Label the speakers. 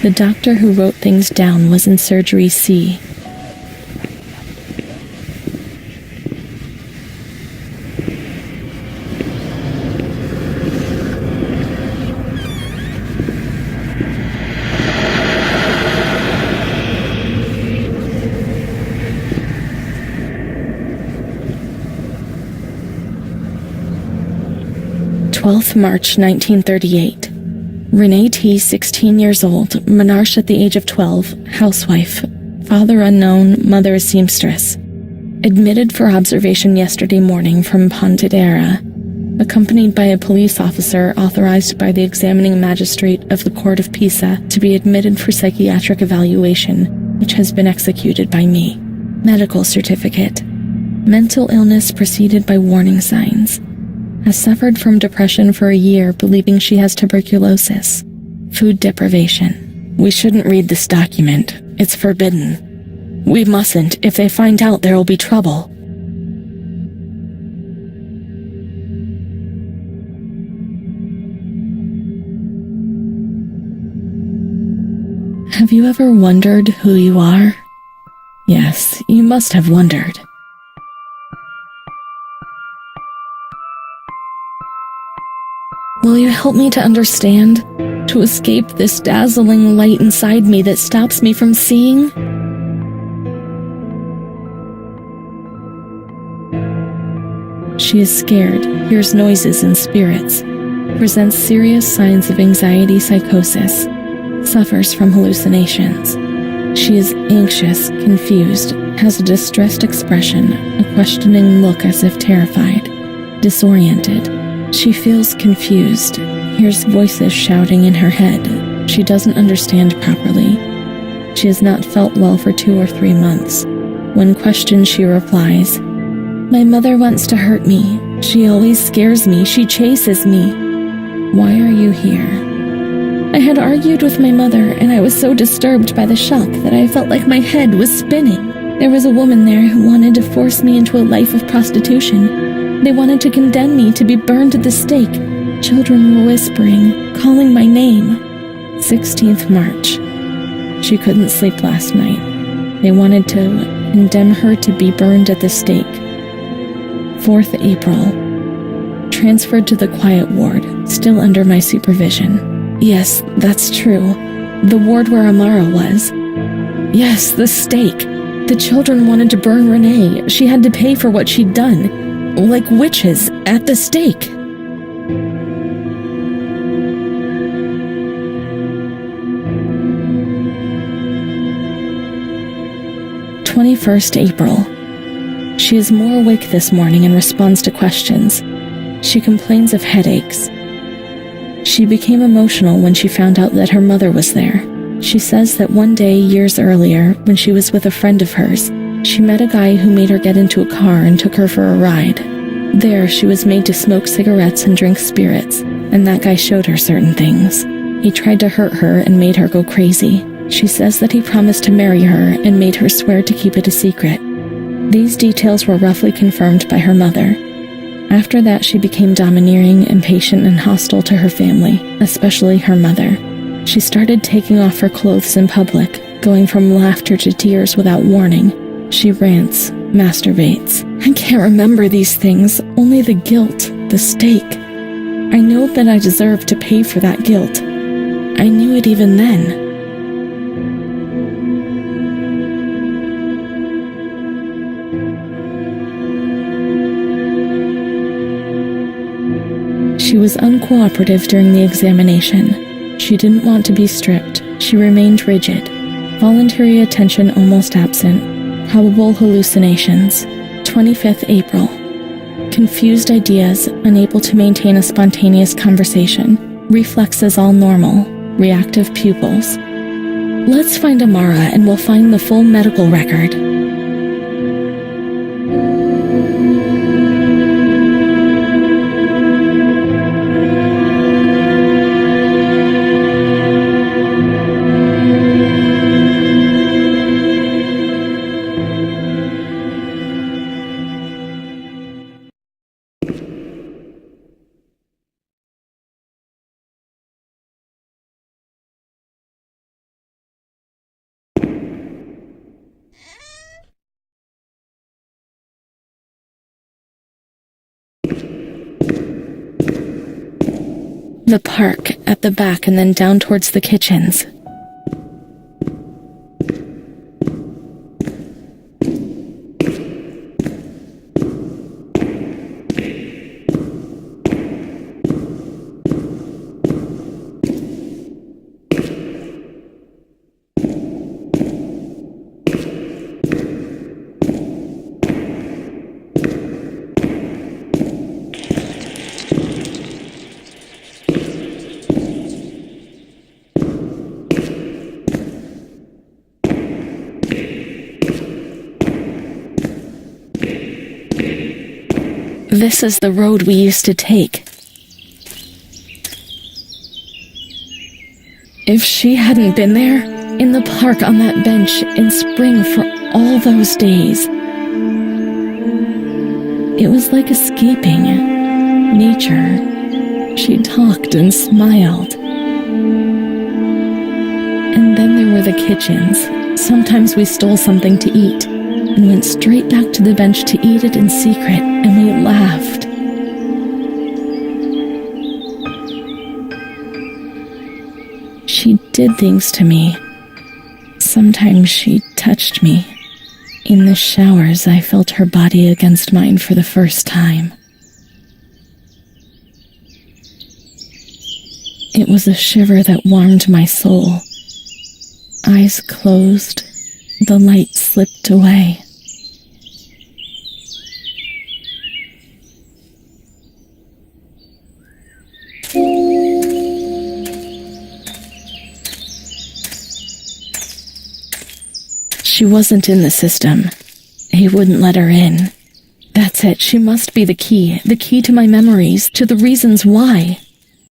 Speaker 1: The doctor who wrote things down was in surgery C. March 1938. Renee T., 16 years old, menarche at the age of 12, housewife, father unknown, mother a seamstress. Admitted for observation yesterday morning from Pontedera, accompanied by a police officer authorized by the examining magistrate of the Court of Pisa to be admitted for psychiatric evaluation, which has been executed by me. Medical certificate. Mental illness preceded by warning signs. Has suffered from depression for a year, believing she has tuberculosis. Food deprivation. We shouldn't read this document. It's forbidden. We mustn't. If they find out, there will be trouble. Have you ever wondered who you are? Yes, you must have wondered. Will you help me to understand? To escape this dazzling light inside me that stops me from seeing? She is scared, hears noises and spirits, presents serious signs of anxiety psychosis, suffers from hallucinations. She is anxious, confused, has a distressed expression, a questioning look as if terrified, disoriented. She feels confused, hears voices shouting in her head. She doesn't understand properly. She has not felt well for 2 or 3 months. When questioned, she replies, "My mother wants to hurt me. She always scares me. She chases me. Why are you here?" I had argued with my mother, and I was so disturbed by the shock that I felt like my head was spinning. There was a woman there who wanted to force me into a life of prostitution. They wanted to condemn me to be burned at the stake. Children were whispering, calling my name. 16th March. She couldn't sleep last night. They wanted to condemn her to be burned at the stake. 4th April. Transferred to the quiet ward, still under my supervision. Yes, that's true. The ward where Amara was. Yes, the stake. The children wanted to burn Renee. She had to pay for what she'd done. Like witches at the stake. April 21st. She is more awake this morning and responds to questions. She complains of headaches. She became emotional when she found out that her mother was there. She says that one day, years earlier, when she was with a friend of hers, she met a guy who made her get into a car and took her for a ride. There, she was made to smoke cigarettes and drink spirits, and that guy showed her certain things. He tried to hurt her and made her go crazy. She says that he promised to marry her and made her swear to keep it a secret. These details were roughly confirmed by her mother. After that, she became domineering, impatient, and hostile to her family, especially her mother. She started taking off her clothes in public, going from laughter to tears without warning. She rants, masturbates. I can't remember these things, only the guilt, the stake. I know that I deserve to pay for that guilt. I knew it even then. She was uncooperative during the examination. She didn't want to be stripped. She remained rigid. Voluntary attention almost absent. Probable hallucinations. 25th April. Confused ideas, unable to maintain a spontaneous conversation. Reflexes all normal. Reactive pupils. Let's find Amara and we'll find the full medical record. The park at the back and then down towards the kitchens. This is the road we used to take. If she hadn't been there, in the park on that bench in spring for all those days, it was like escaping nature. She talked and smiled. And then there were the kitchens. Sometimes we stole something to eat and went straight back to the bench to eat it in secret, and we laughed. She did things to me. Sometimes she touched me. In the showers, I felt her body against mine for the first time. It was a shiver that warmed my soul. Eyes closed, the light slipped away. She wasn't in the system. He wouldn't let her in. That's it, she must be the key to my memories, to the reasons why.